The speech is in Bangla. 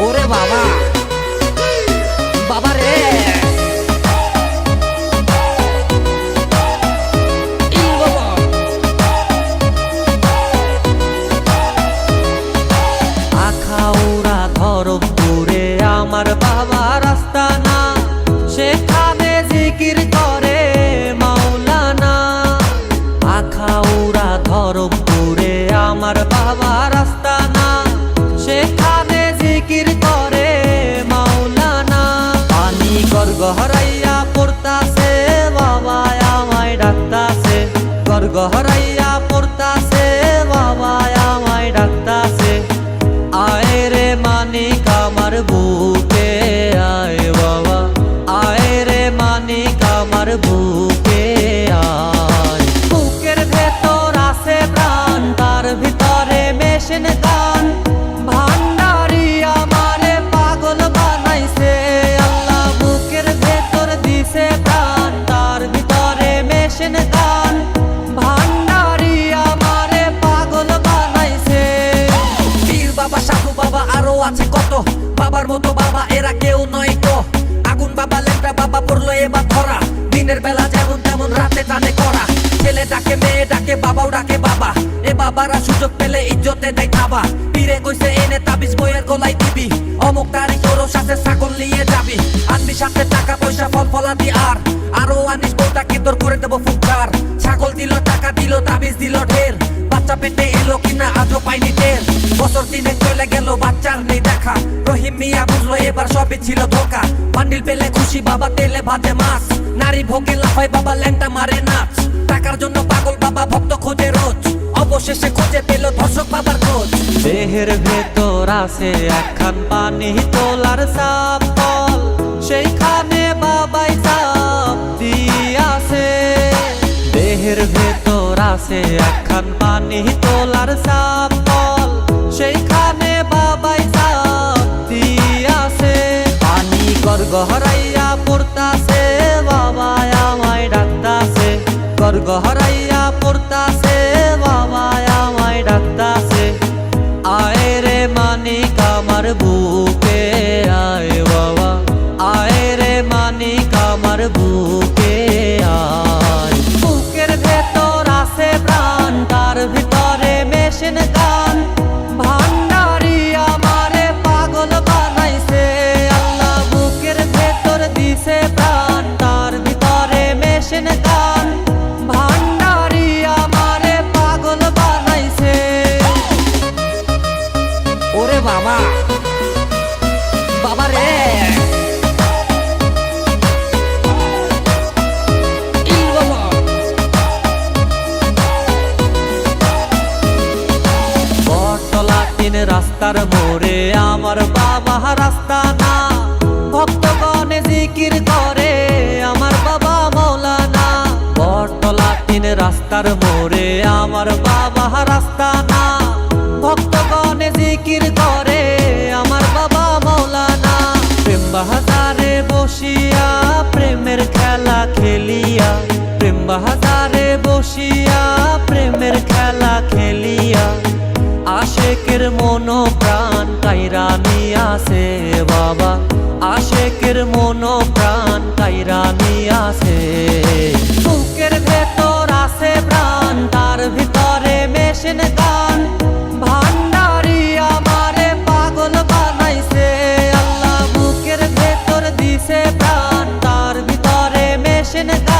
ওরে বাবা বাবা রে আখাউড়া ধরমপুরে আমার বাবা রাস্তা না, সেখানে জিকির করে মাওলানা। আখাউড়া ধরমপুরে আমার বাবা রাস্তা না, সেখানে জিকির করে মাওলানা। পানি গড়গড়াইয়া পড়তাছে বাবা আমায় ডাকতাছে, গড়গড়াইয়া পড়তাছে বাবা আমায় ডাকতাছে। আয় রে মানিক আমার বুকে আয় বাবা, আয় রে মানিক আমার বুকে আয়। বুকের ভেতর আছে প্রাণ, তার ভিতরে মেশিন গান। ভান্ডারি আমারে পাগল বানাইছে আল্লাহ, বুকের ভেতর দিছে প্রাণ, তার ভিতরে মেশিন গান। ভান্ডারি আমারে পাগল বানাইছে। পীর বাবা সাধু বাবা আরো আছে কত, বাবার মতো বাবা এরা কেউ নয় তো। আগুন বাবা লেপটা বাবা পড়লো এবার ধরা, দিনের বেলা যেমন তেমন রাতে টানে করা। ছেলে ডাকে মেয়ে ডাকে বাবাও ডাকে বাবা, এ বাবারা সুযোগ পেলে ইজ্জতে দেয় থাবা। পীরে কইছে এনে তাবিজ বইয়ের গলায় দিবি, অমুক তারিখ তোর সাথে ছাগল নিয়ে যাবি। আনবি সাথে টাকা পয়সা ফল ফলাদি আর আরো আনিস বউটাকে তোর করে দেবো ফুটকার। ছাগল দিল টাকা দিল তাবিজ দিল ঢের, বাচ্চা পেটে এলো কিনা আজও পাইনি টের। বছর দিনে চলে গেল বাচ্চার নেই দেখা, রহিম মিয়া বুঝলো এবার সবই ছিল ধোকা। বান্ডিল পেলে খুশি বাবা তেলে ভাজে মাছ, নারী ভোগে লাফায় বাবা ল্যাংটা মারে নাচ। টাকার জন্য পাগল বাবা ভক্ত খোঁজে রোজ, অবশেষে খুঁজে পেল ধর্ষক বাবার খোঁজ। দেহের ভেতর আছে একখান পানি তোলার সাপ কল, সেইখানে বাবাই সাপ দিয়াছে। দেহের ভেতর আছে একখান পানি তোলার সাপ কল, সেইখানে বাবাই সাপ দিয়াছে। পানি গড়গড়াইয়া পড়তাছে বাবা আমায় ডাকতাছে, গড়গড়াইয়া পড়তাছে বাবা আমায় ডাকতাছে। আয় রে মানিক আমার বুকে আয় বাবা, আয় রে মানিক আমার বুকে আয়। বুকের ভেতর আছে প্রাণ, তার ভিতরে মেশিন গান। ভান্ডারি আমারে পাগল বানাইছে আল্লাহ, বুকের ভেতর দিছে প্রাণ, তার ভিতরে মেশিন গান। ভান্ডারি আমারে পাগল বানাইছে। ওরে বাবা বাবা রে বটতলা তিন রাস্তার মোড়ে আমার বাবা রাস্তা না, ভক্তগণে জিকির করে আমার বাবা মাওলানা। বটতলা তিন রাস্তার মোড়ে আমার বাবা রাস্তা না, ভক্তগণে জিকির করে আমার বাবা মাওলানা। প্রেম বাহাজারে বসিয়া প্রেমের খেলা খেলিয়া, প্রেম বাহাজারে বসিয়া প্রেমের খেলা খেলিয়া। আশেকের মন প্রাণ কাইরা নিয়াছে বাবা, আশেকের মন প্রাণ কাইরা নিয়াছে। বুকের ভেতর আছে প্রাণ, তার ভিতরে মেশিন গান। ভান্ডারি আমারে পাগল বানাইছে আল্লাহ, বুকের ভেতর দিছে প্রাণ, তার ভিতরে মেশিন গান।